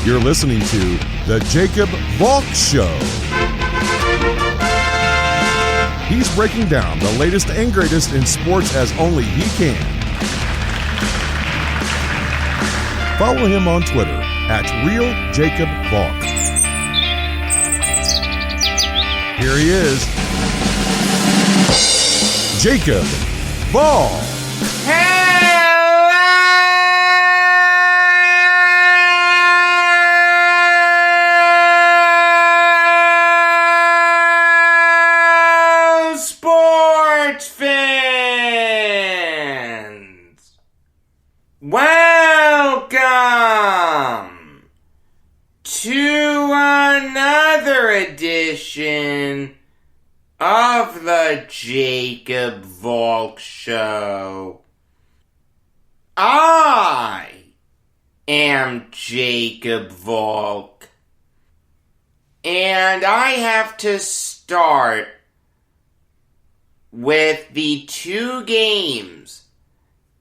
You're listening to The Jacob Valk Show. He's breaking down the latest and greatest in sports as only he can. Follow him on Twitter at RealJacobValk. Here he is, Jacob Valk. Sports fans, welcome to another edition of the Jacob Valk Show. I am Jacob Valk, and I have to start with the two games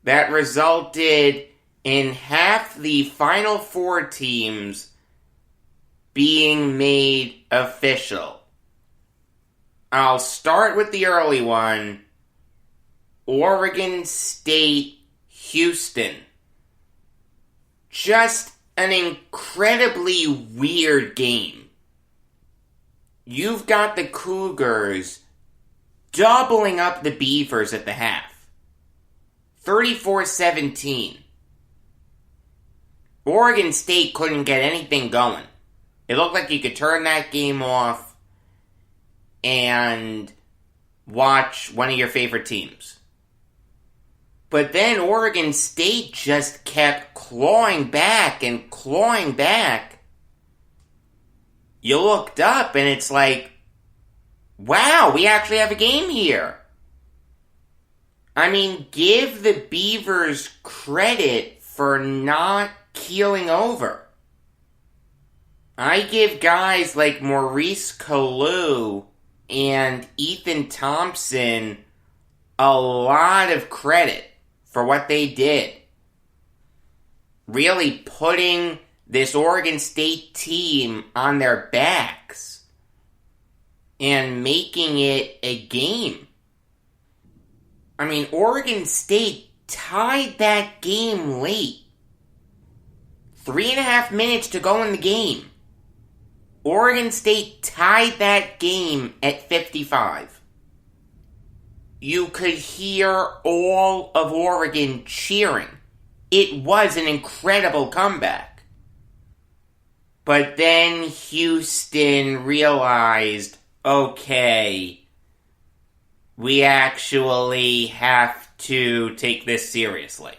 that resulted in half the Final Four teams being made official. I'll start with the early one, Oregon State, Houston. Just an incredibly weird game. You've got the Cougars doubling up the Beavers at the half. 34-17. Oregon State couldn't get anything going. It looked like you could turn that game off and watch one of your favorite teams. But then Oregon State just kept clawing back and clawing back. You looked up and it's like, wow, we actually have a game here. I mean, give the Beavers credit for not keeling over. I give guys like Maurice Kalu and Ethan Thompson a lot of credit for what they did. Really putting this Oregon State team on their backs and making it a game. I mean, Oregon State tied that game late. 3.5 minutes to go in the game. Oregon State tied that game at 55. You could hear all of Oregon cheering. It was an incredible comeback. But then Houston realized, okay, we actually have to take this seriously.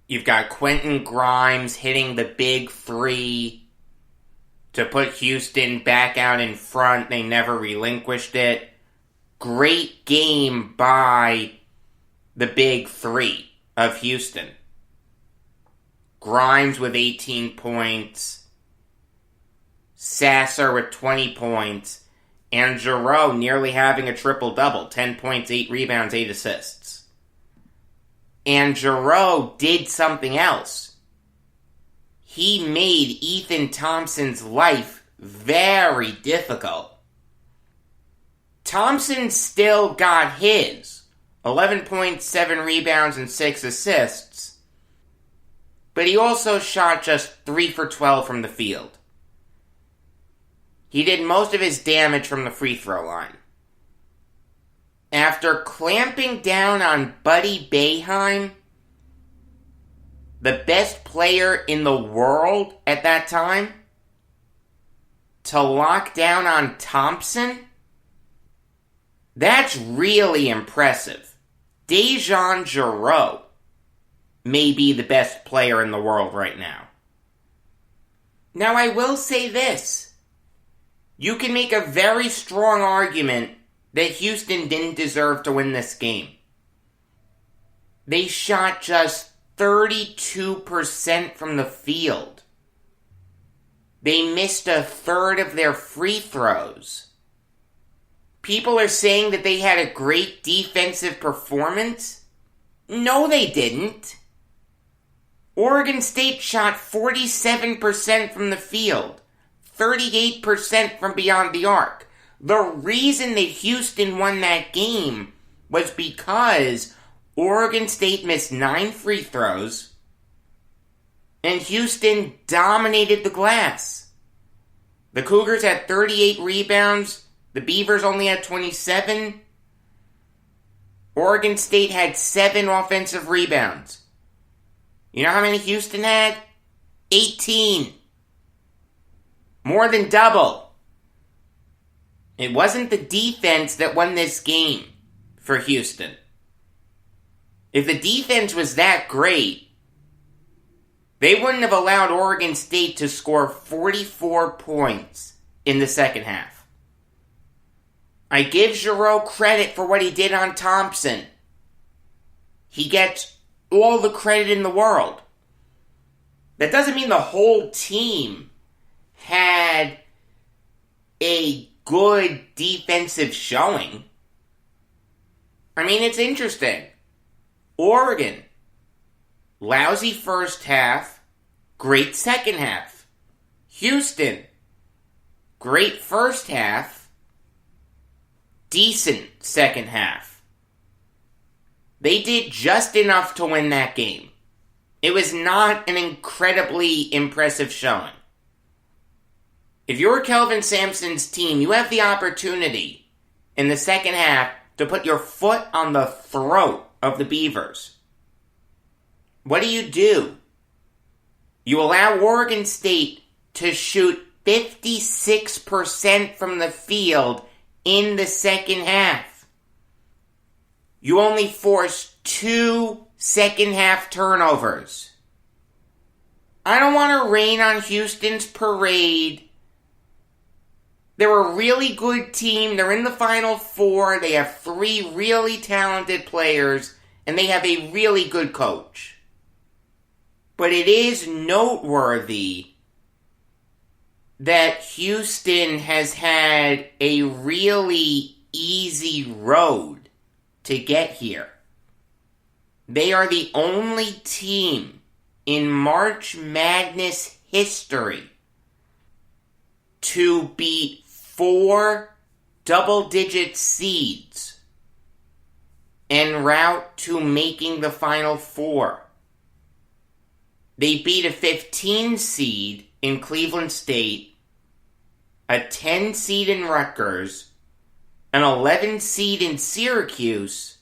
You've got Quentin Grimes hitting the big three to put Houston back out in front. They never relinquished it. Great game by the big three of Houston. Grimes with 18 points. Sasser with 20 points. And Giroux nearly having a triple-double. 10 points, 8 rebounds, 8 assists. And Giroux did something else. He made Ethan Thompson's life very difficult. Thompson still got his. 11 points, 7 rebounds, and 6 assists. But he also shot just 3 for 12 from the field. He did most of his damage from the free throw line. After clamping down on Buddy Boeheim, the best player in the world at that time, to lock down on Thompson, that's really impressive. Dejan Giroux may be the best player in the world right now. Now, I will say this. You can make a very strong argument that Houston didn't deserve to win this game. They shot just 32% from the field. They missed a third of their free throws. People are saying that they had a great defensive performance. No, they didn't. Oregon State shot 47% from the field, 38% from beyond the arc. The reason that Houston won that game was because Oregon State missed 9 free throws, and Houston dominated the glass. The Cougars had 38 rebounds. The Beavers only had 27. Oregon State had 7 offensive rebounds. You know how many Houston had? 18. More than double. It wasn't the defense that won this game for Houston. If the defense was that great, they wouldn't have allowed Oregon State to score 44 points in the second half. I give Giroux credit for what he did on Thompson. He gets all the credit in the world. That doesn't mean the whole team had a good defensive showing. I mean, it's interesting. Oregon, lousy first half, great second half. Houston, great first half, decent second half. They did just enough to win that game. It was not an incredibly impressive showing. If you're Kelvin Sampson's team, you have the opportunity in the second half to put your foot on the throat of the Beavers. What do? You allow Oregon State to shoot 56% from the field in the second half. You only force 2 second half turnovers. I don't want to rain on Houston's parade. They're a really good team. They're in the Final Four. They have 3 really talented players, and they have a really good coach. But it is noteworthy that Houston has had a really easy road to get here. They are the only team in March Madness history to beat 4 double-digit seeds en route to making the Final Four. They beat a 15 seed in Cleveland State, a 10 seed in Rutgers, an 11 seed in Syracuse,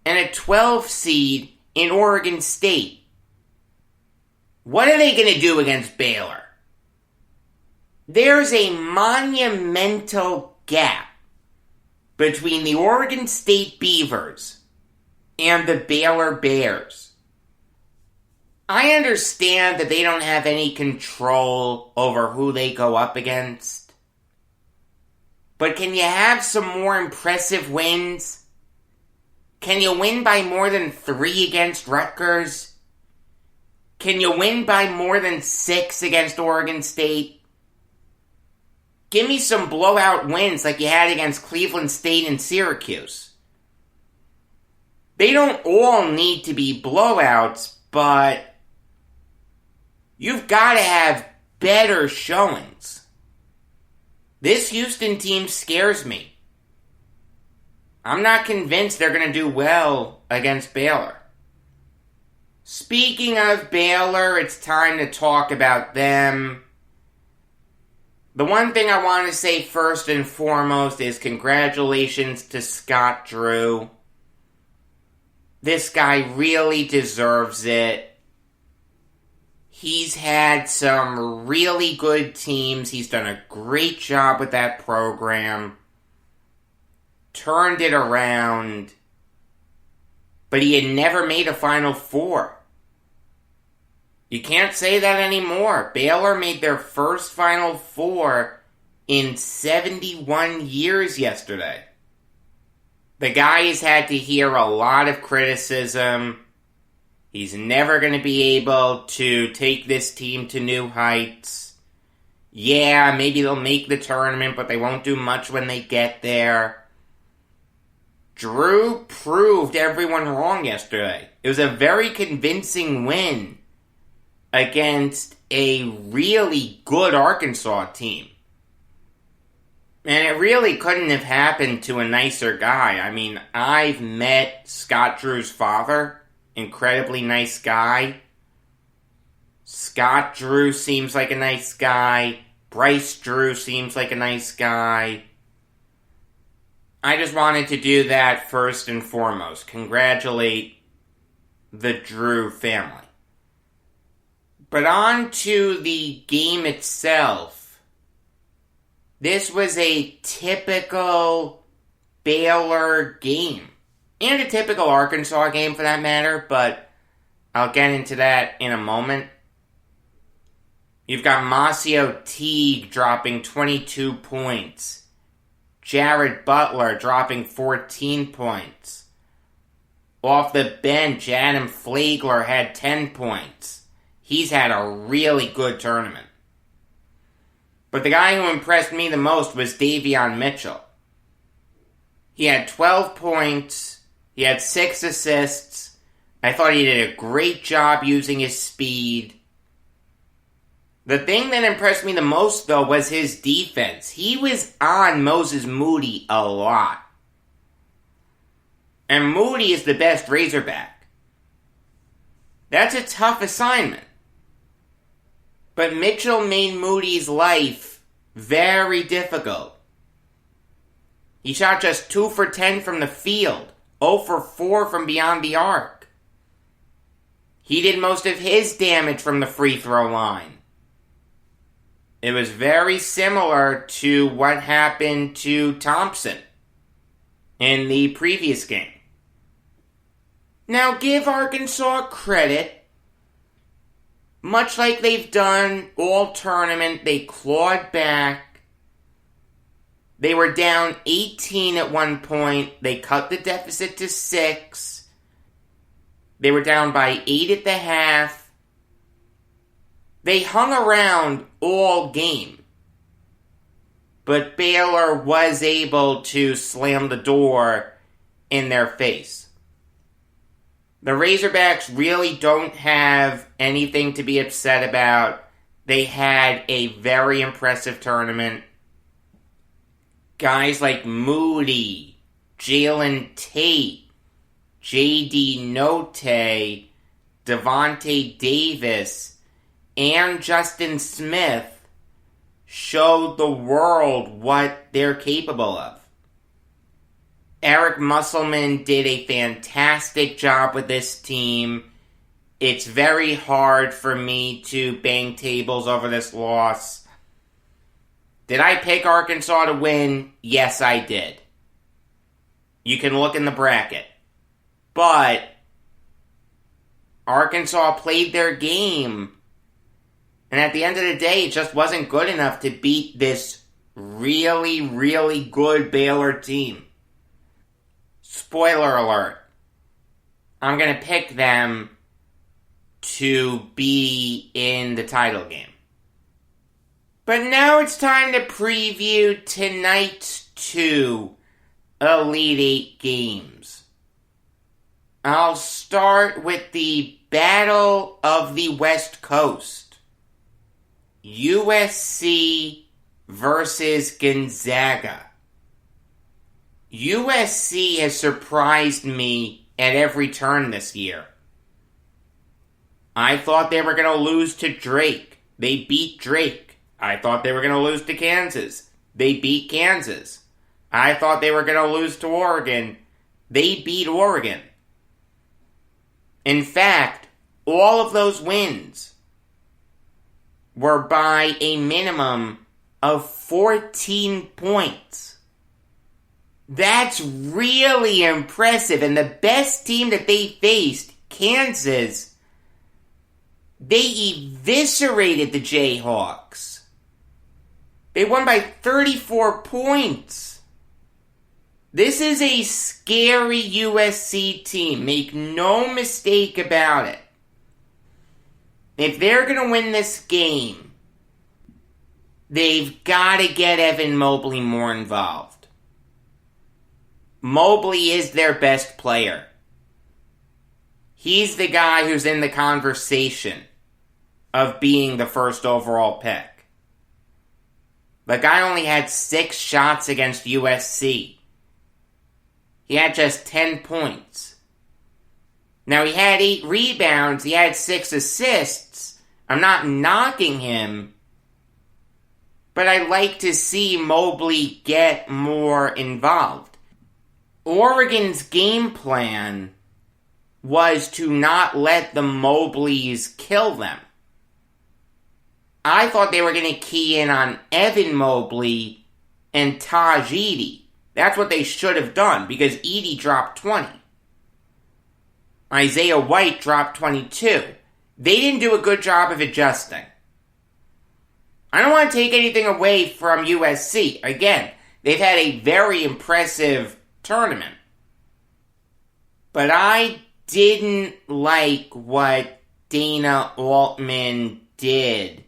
and a 12 seed in Oregon State. What are they going to do against Baylor? There's a monumental gap between the Oregon State Beavers and the Baylor Bears. I understand that they don't have any control over who they go up against. But can you have some more impressive wins? Can you win by more than 3 against Rutgers? Can you win by more than 6 against Oregon State? Give me some blowout wins like you had against Cleveland State and Syracuse. They don't all need to be blowouts, but you've got to have better showings. This Houston team scares me. I'm not convinced they're going to do well against Baylor. Speaking of Baylor, it's time to talk about them. The one thing I want to say first and foremost is congratulations to Scott Drew. This guy really deserves it. He's had some really good teams. He's done a great job with that program. Turned it around. But he had never made a Final Four. You can't say that anymore. Baylor made their first Final Four in 71 years yesterday. The guy has had to hear a lot of criticism. He's never going to be able to take this team to new heights. Yeah, maybe they'll make the tournament, but they won't do much when they get there. Drew proved everyone wrong yesterday. It was a very convincing win against a really good Arkansas team. And it really couldn't have happened to a nicer guy. I mean, I've met Scott Drew's father. Incredibly nice guy. Scott Drew seems like a nice guy. Bryce Drew seems like a nice guy. I just wanted to do that first and foremost. Congratulate the Drew family. But on to the game itself. This was a typical Baylor game. And a typical Arkansas game for that matter, but I'll get into that in a moment. You've got Masio Teague dropping 22 points. Jared Butler dropping 14 points. Off the bench, Adam Flagler had 10 points. He's had a really good tournament. But the guy who impressed me the most was Davion Mitchell. He had 12 points. He had 6 assists. I thought he did a great job using his speed. The thing that impressed me the most, though, was his defense. He was on Moses Moody a lot. And Moody is the best Razorback. That's a tough assignment. But Mitchell made Moody's life very difficult. He shot just 2 for 10 from the field, 0 for 4 from beyond the arc. He did most of his damage from the free throw line. It was very similar to what happened to Thompson in the previous game. Now, give Arkansas credit. Much like they've done all tournament, they clawed back. They were down 18 at one point. They cut the deficit to 6. They were down by 8 at the half. They hung around all game. But Baylor was able to slam the door in their face. The Razorbacks really don't have anything to be upset about. They had a very impressive tournament. Guys like Moody, Jalen Tate, J.D. Note, Devontae Davis, and Justin Smith showed the world what they're capable of. Eric Musselman did a fantastic job with this team. It's very hard for me to bang tables over this loss. Did I pick Arkansas to win? Yes, I did. You can look in the bracket. But Arkansas played their game. And at the end of the day, it just wasn't good enough to beat this really, really good Baylor team. Spoiler alert. I'm going to pick them to be in the title game. But now it's time to preview tonight's 2 Elite 8 games. I'll start with the Battle of the West Coast. USC versus Gonzaga. USC has surprised me at every turn this year. I thought they were going to lose to Drake. They beat Drake. I thought they were going to lose to Kansas. They beat Kansas. I thought they were going to lose to Oregon. They beat Oregon. In fact, all of those wins were by a minimum of 14 points. That's really impressive. And the best team that they faced, Kansas, they eviscerated the Jayhawks. They won by 34 points. This is a scary USC team. Make no mistake about it. If they're going to win this game, they've got to get Evan Mobley more involved. Mobley is their best player. He's the guy who's in the conversation. of being the first overall pick. The guy only had 6 shots against USC. He had just 10 points. Now, he had 8 rebounds. He had 6 assists. I'm not knocking him. But I like to see Mobley get more involved. Oregon's game plan was to not let the Mobleys kill them. I thought they were going to key in on Evan Mobley and Taj Edey. That's what they should have done, because Edey dropped 20. Isaiah White dropped 22. They didn't do a good job of adjusting. I don't want to take anything away from USC. Again, they've had a very impressive tournament. But I didn't like what Dana Altman did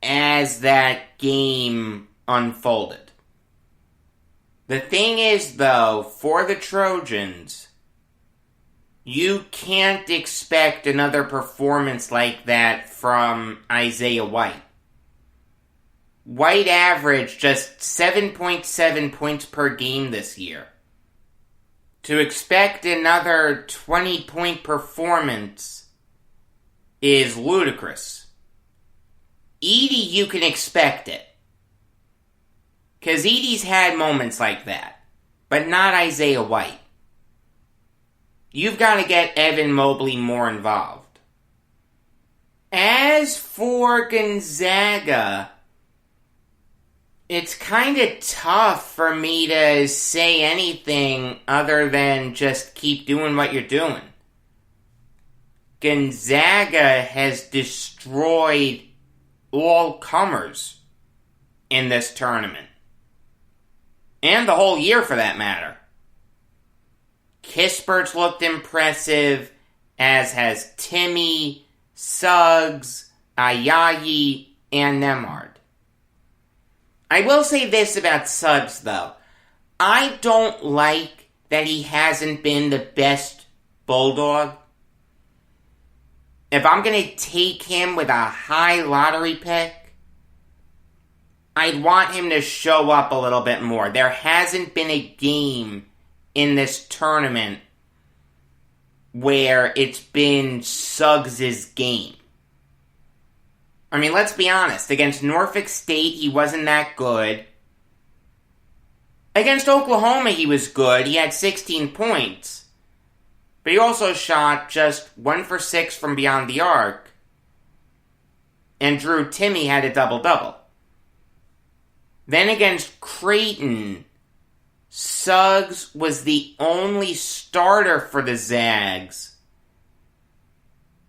as that game unfolded. The thing is, though, for the Trojans, you can't expect another performance like that from Isaiah White. White averaged just 7.7 points per game this year. To expect another 20-point performance is ludicrous. Edey, you can expect it. Because Edey's had moments like that. But not Isaiah White. You've got to get Evan Mobley more involved. As for Gonzaga, it's kind of tough for me to say anything other than just keep doing what you're doing. Gonzaga has destroyed all comers in this tournament. And the whole year, for that matter. Kispert's looked impressive, as has Timmy, Suggs, Ayayi, and Nemhard. I will say this about Suggs, though. I don't like that he hasn't been the best Bulldog. If I'm going to take him with a high lottery pick, I'd want him to show up a little bit more. There hasn't been a game in this tournament where it's been Suggs' game. I mean, let's be honest. Against Norfolk State, he wasn't that good. Against Oklahoma, he was good. He had 16 points. But he also shot just 1 for 6 from beyond the arc. And Drew Timme had a double-double. Then against Creighton, Suggs was the only starter for the Zags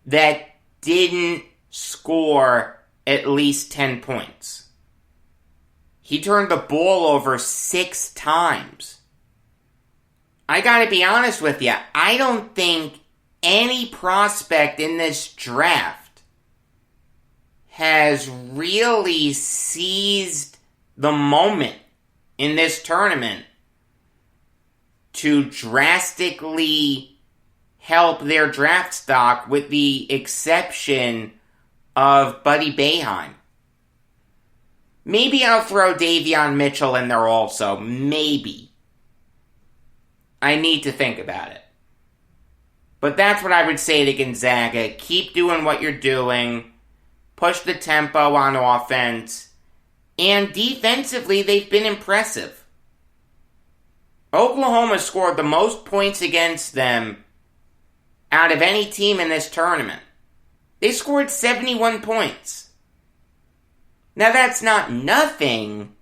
that didn't score at least 10 points. He turned the ball over 6 times. I gotta be honest with you, I don't think any prospect in this draft has really seized the moment in this tournament to drastically help their draft stock, with the exception of Buddy Boeheim. Maybe I'll throw Davion Mitchell in there also. Maybe. I need to think about it. But that's what I would say to Gonzaga. Keep doing what you're doing. Push the tempo on offense. And defensively, they've been impressive. Oklahoma scored the most points against them out of any team in this tournament. They scored 71 points. Now, that's not nothing,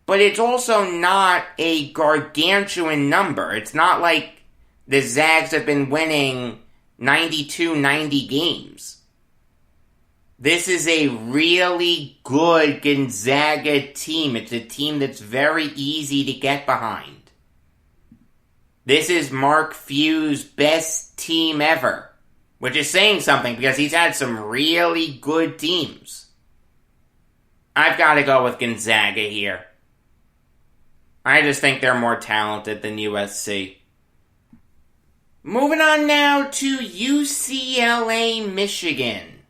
but it's also not a gargantuan number. It's not like the Zags have been winning 92-90 games. This is a really good Gonzaga team. It's a team that's very easy to get behind. This is Mark Few's best team ever, which is saying something because he's had some really good teams. I've got to go with Gonzaga here. I just think they're more talented than USC. Moving on now to UCLA, Michigan.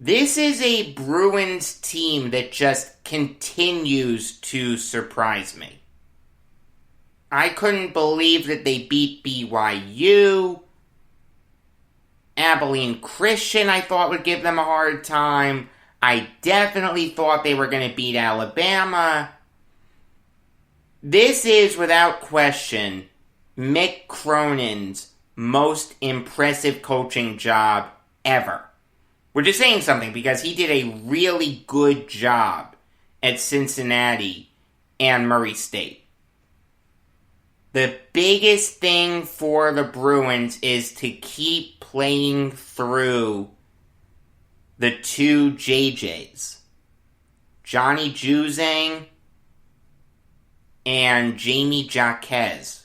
This is a Bruins team that just continues to surprise me. I couldn't believe that they beat BYU. Abilene Christian, I thought, would give them a hard time. I definitely thought they were going to beat Alabama. This is, without question, Mick Cronin's most impressive coaching job ever. Which is saying something, because he did a really good job at Cincinnati and Murray State. The biggest thing for the Bruins is to keep playing through the two JJs. Johnny Juzang and Jamie Jaquez.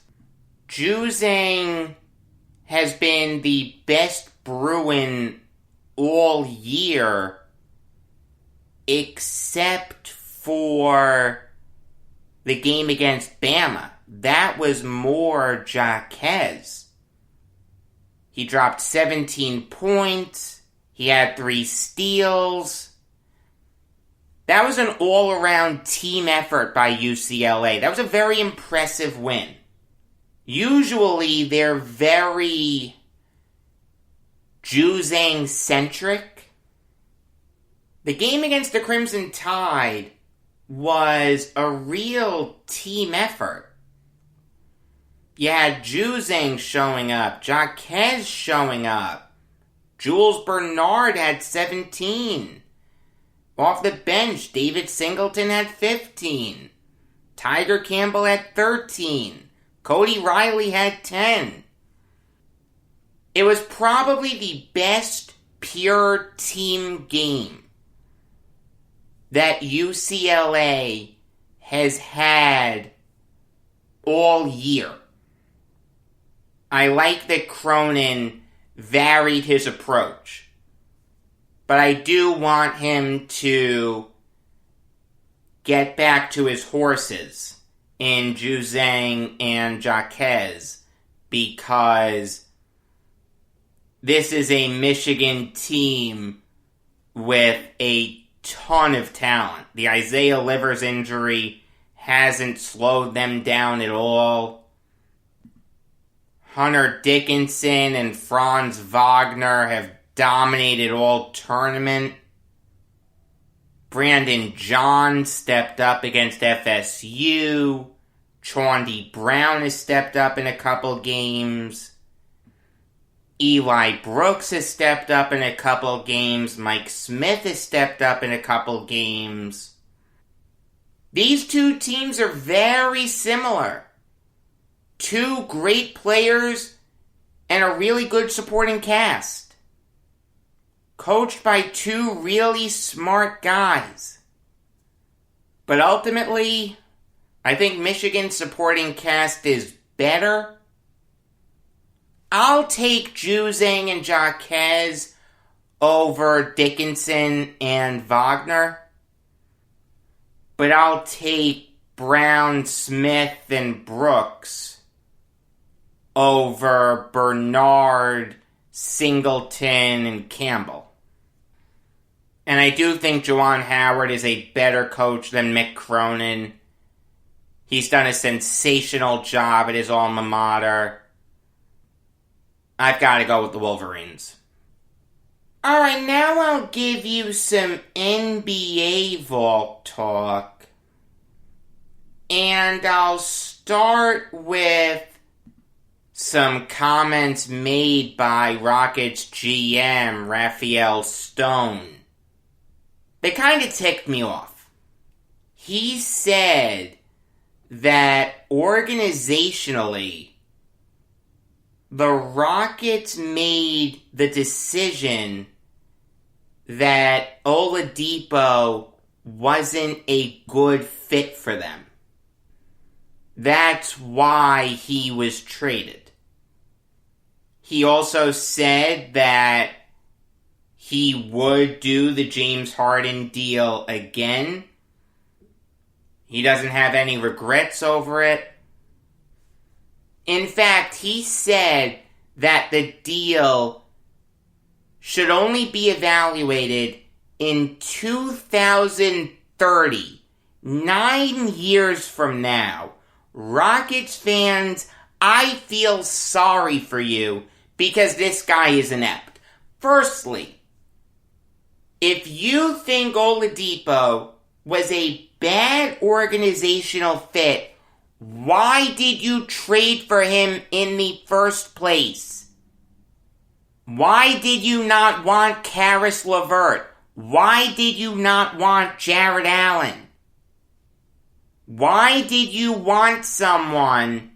Juzang has been the best Bruin all year, except for the game against Bama. That was more Jaquez. He dropped 17 points. He had 3 steals. That was an all-around team effort by UCLA. That was a very impressive win. Usually, they're very Juzang-centric. The game against the Crimson Tide was a real team effort. You had Juzang showing up, Jaquez showing up. Jules Bernard had 17. Off the bench, David Singleton had 15. Tiger Campbell had 13. Cody Riley had 10. It was probably the best pure team game that UCLA has had all year. I like that Cronin varied his approach, but I do want him to get back to his horses in Juzang and Jaquez, because this is a Michigan team with a ton of talent. The Isaiah Livers injury hasn't slowed them down at all. Hunter Dickinson and Franz Wagner have dominated all tournament. Brandon John stepped up against FSU. Chaundy Brown has stepped up in a couple games. Eli Brooks has stepped up in a couple games. Mike Smith has stepped up in a couple games. These two teams are very similar. Two great players and a really good supporting cast. Coached by two really smart guys. But ultimately, I think Michigan's supporting cast is better. I'll take Juzang and Jaquez over Dickinson and Wagner. But I'll take Brown, Smith, and Brooks over Bernard, Singleton, and Campbell. And I do think Juwan Howard is a better coach than Mick Cronin. He's done a sensational job at his alma mater. I've got to go with the Wolverines. Alright, now I'll give you some NBA Valk talk. And I'll start with some comments made by Rockets GM Raphael Stone. They kind of ticked me off. He said that organizationally, the Rockets made the decision that Oladipo wasn't a good fit for them. That's why he was traded. He also said that he would do the James Harden deal again. He doesn't have any regrets over it. In fact, he said that the deal should only be evaluated in 2030, 9 years from now. Rockets fans, I feel sorry for you because this guy is inept. Firstly, if you think Oladipo was a bad organizational fit, why did you trade for him in the first place? Why did you not want Karis LeVert? Why did you not want Jared Allen? Why did you want someone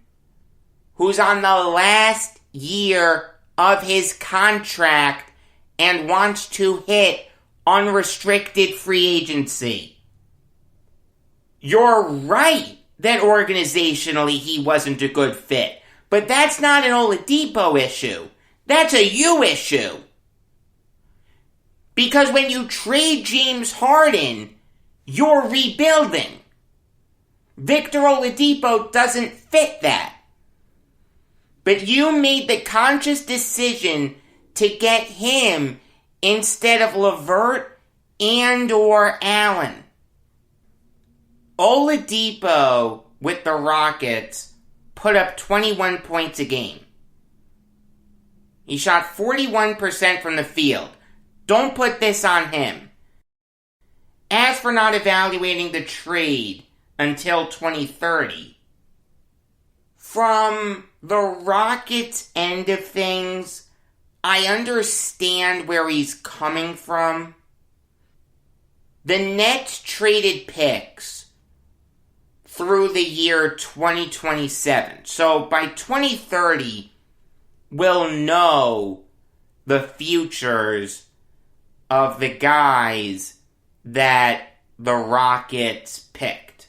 who's on the last year of his contract and wants to hit unrestricted free agency? You're right that organizationally he wasn't a good fit, but that's not an Oladipo issue. That's a you issue. Because when you trade James Harden, you're rebuilding. Victor Oladipo doesn't fit that. But you made the conscious decision to get him instead of LeVert and or Allen. Oladipo with the Rockets put up 21 points a game. He shot 41% from the field. Don't put this on him. As for not evaluating the trade until 2030, from the Rockets' end of things, I understand where he's coming from. The Nets traded picks through the year 2027. So by 2030, we'll know the futures of the guys that the Rockets picked.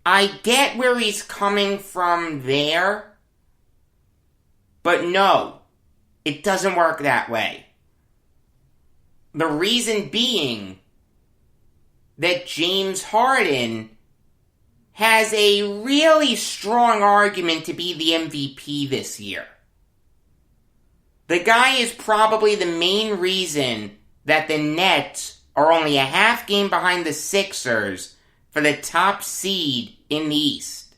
I get where he's coming from there, but no, it doesn't work that way. The reason being that James Harden has a really strong argument to be the MVP this year. The guy is probably the main reason that the Nets are only a half game behind the Sixers for the top seed in the East.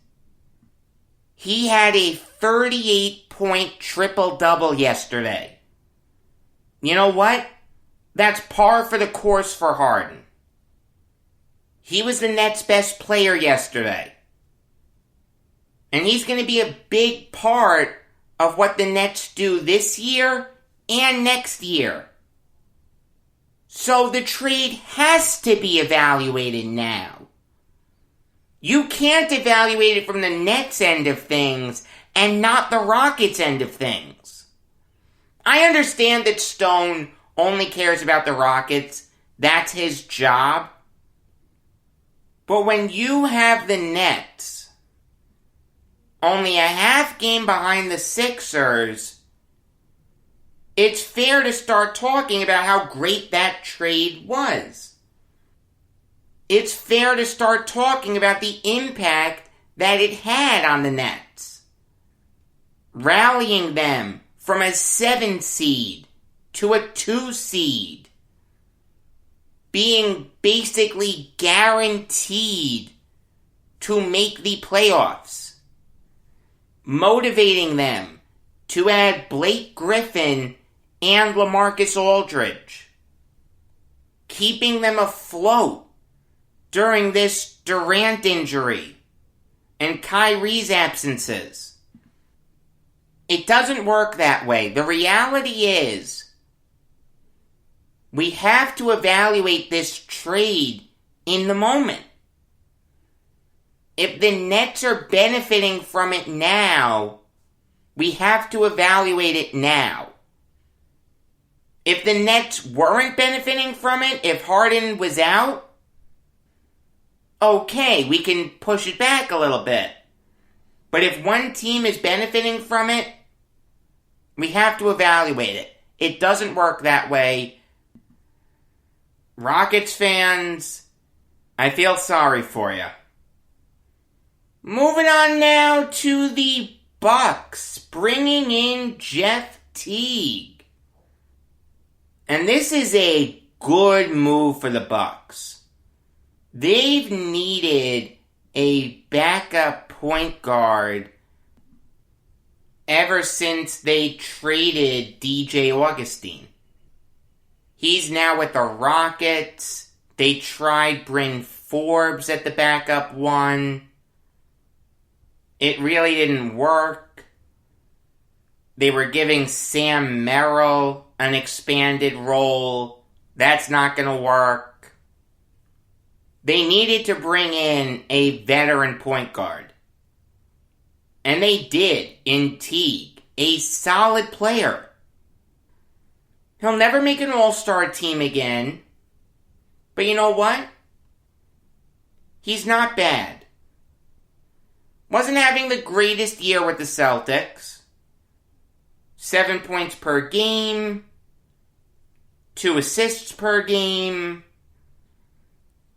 He had a 38-point triple-double yesterday. You know what? That's par for the course for Harden. He was the Nets' best player yesterday. And he's going to be a big part of what the Nets do this year and next year. So the trade has to be evaluated now. You can't evaluate it from the Nets' end of things and not the Rockets' end of things. I understand that Stone only cares about the Rockets. That's his job. But when you have the Nets only a half game behind the Sixers, it's fair to start talking about how great that trade was. It's fair to start talking about the impact that it had on the Nets. Rallying them from a 7 seed to a 2 seed. Being basically guaranteed to make the playoffs. Motivating them to add Blake Griffin and LaMarcus Aldridge. Keeping them afloat during this Durant injury and Kyrie's absences. It doesn't work that way. The reality is, we have to evaluate this trade in the moment. If the Nets are benefiting from it now, we have to evaluate it now. If the Nets weren't benefiting from it, if Harden was out, okay, we can push it back a little bit. But if one team is benefiting from it, we have to evaluate it. It doesn't work that way. Rockets fans, I feel sorry for you. Moving on now to the Bucks, bringing in Jeff Teague. And this is a good move for the Bucks. They've needed a backup point guard ever since they traded DJ Augustine. He's now with the Rockets. They tried Bryn Forbes at the backup one. It really didn't work. They were giving Sam Merrill an expanded role. That's not going to work. They needed to bring in a veteran point guard. And they did in Teague, a solid player. He'll never make an all-star team again. But you know what? He's not bad. Wasn't having the greatest year with the Celtics. 7 points per game. 2 assists per game.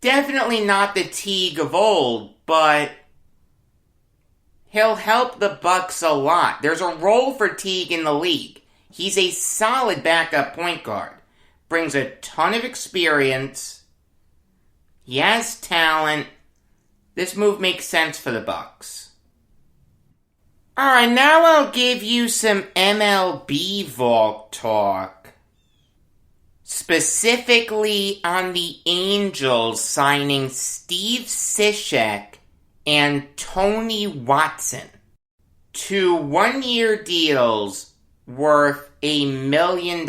Definitely not the Teague of old, but he'll help the Bucks a lot. There's a role for Teague in the league. He's a solid backup point guard. Brings a ton of experience. He has talent. This move makes sense for the Bucks. Alright, now I'll give you some MLB Valk talk. Specifically on the Angels signing Steve Cishek and Tony Watson to 1-year deals worth $1 million.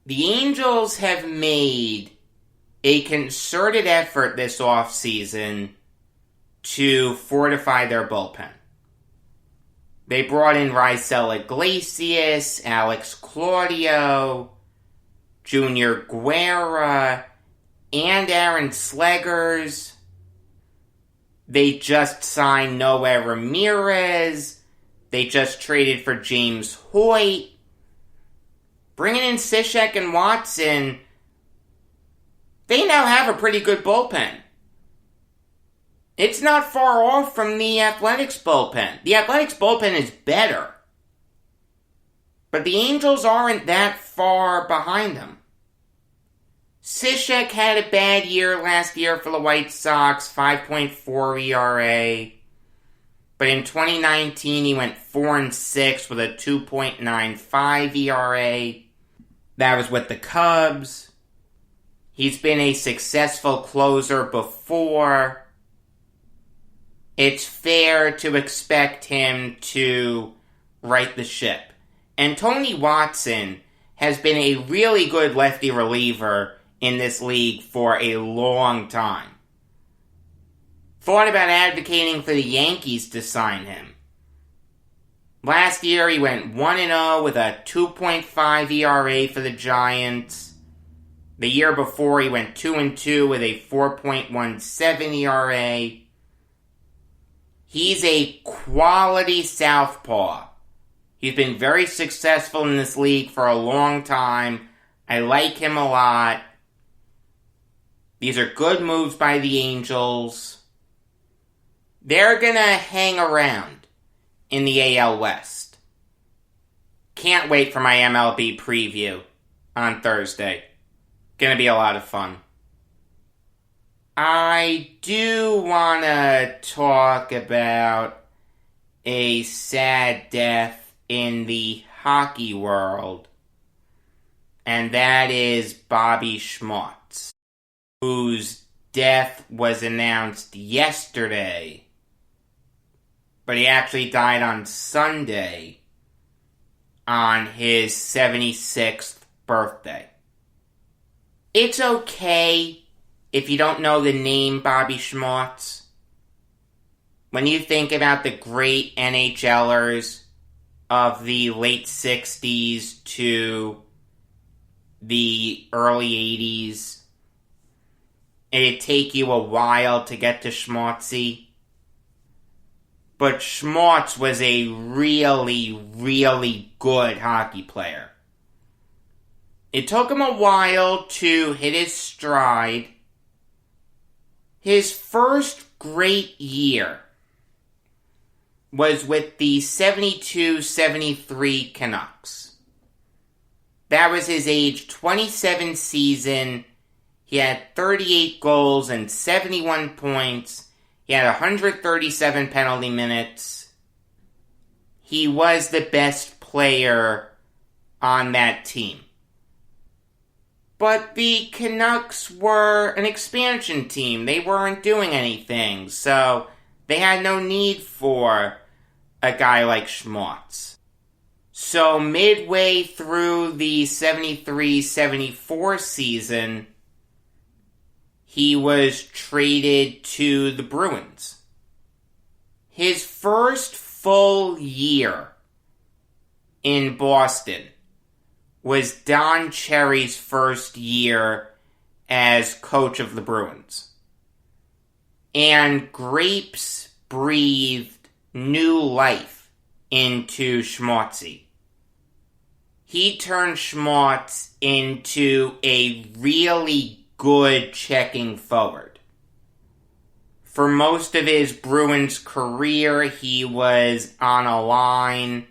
The Angels have made a concerted effort this offseason to fortify their bullpen. They brought in Raisel Iglesias, Alex Claudio, Junior Guerra, and Aaron Slegers. They just signed Noé Ramirez. They just traded for James Hoyt. Bringing in Cishek and Watson, they now have a pretty good bullpen. It's not far off from the Athletics bullpen. The Athletics bullpen is better. But the Angels aren't that far behind them. Cishek had a bad year last year for the White Sox, 5.4 ERA. But in 2019, he went 4-6 with a 2.95 ERA. That was with the Cubs. He's been a successful closer before. It's fair to expect him to right the ship. And Tony Watson has been a really good lefty reliever in this league for a long time. Thought about advocating for the Yankees to sign him. Last year he went 1-0 with a 2.5 ERA for the Giants. The year before he went 2-2 with a 4.17 ERA. He's a quality southpaw. He's been very successful in this league for a long time. I like him a lot. These are good moves by the Angels. They're going to hang around in the AL West. Can't wait for my MLB preview on Thursday. Going to be a lot of fun. I do want to talk about a sad death in the hockey world, and that is Bobby Schmautz, whose death was announced yesterday, but he actually died on Sunday on his 76th birthday. It's okay if you don't know the name Bobby Schmautz. When you think about the great NHLers of the late 60s to the early 80s, it'd take you a while to get to Schmautzy. But Schmautz was a really, really good hockey player. It took him a while to hit his stride. His first great year was with the 72-73 Canucks. That was his age 27 season. He had 38 goals and 71 points. He had 137 penalty minutes. He was the best player on that team. But the Canucks were an expansion team. They weren't doing anything, so they had no need for a guy like Schmautz. So midway through the 73-74 season, he was traded to the Bruins. His first full year in Boston was Don Cherry's first year as coach of the Bruins. And grapes breathed new life into Schmautzy. He turned Schmautz into a really good checking forward. For most of his Bruins career, he was on a line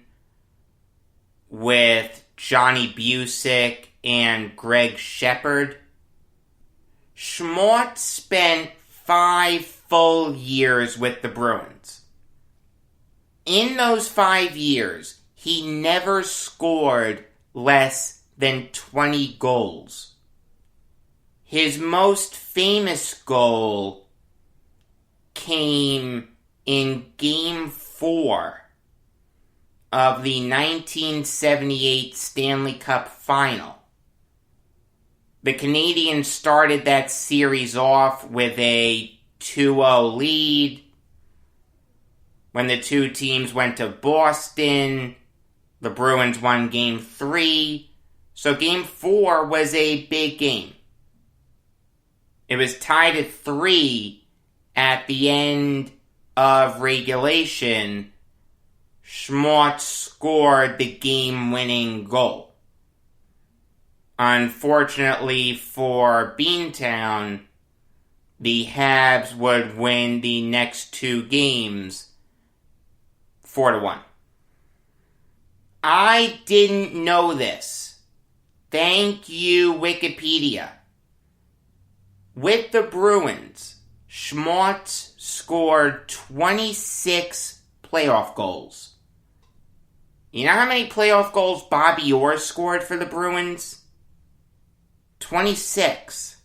with Johnny Busick and Greg Shepard. Schmautz spent 5 full years with the Bruins. In those 5 years, he never scored less than 20 goals. His most famous goal came in Game 4 of the 1978 Stanley Cup Final. The Canadiens started that series off with a 2-0 lead. When the two teams went to Boston, the Bruins won Game 3. So Game 4 was a big game. It was tied at 3 at the end of regulation. Schmautz scored the game-winning goal. Unfortunately for Beantown, the Habs would win the next 2 games 4-1. I didn't know this. Thank you, Wikipedia. With the Bruins, Schmautz scored 26 playoff goals. You know how many playoff goals Bobby Orr scored for the Bruins? 26.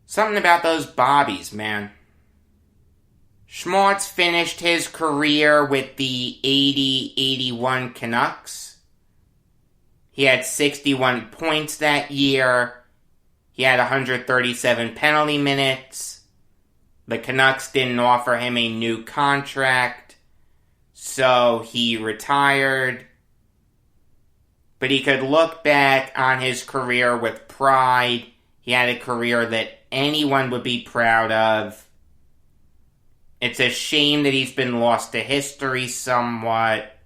Something about those Bobbies, man. Schmautz finished his career with the 80-81 Canucks. He had 61 points that year. He had 137 penalty minutes. The Canucks didn't offer him a new contract, so he retired. But he could look back on his career with pride. He had a career that anyone would be proud of. It's a shame that he's been lost to history somewhat.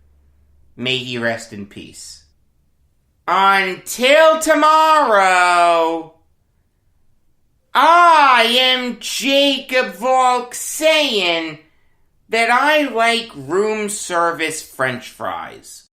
May he rest in peace. Until tomorrow, I am Jacob Valk saying that I like room service French fries.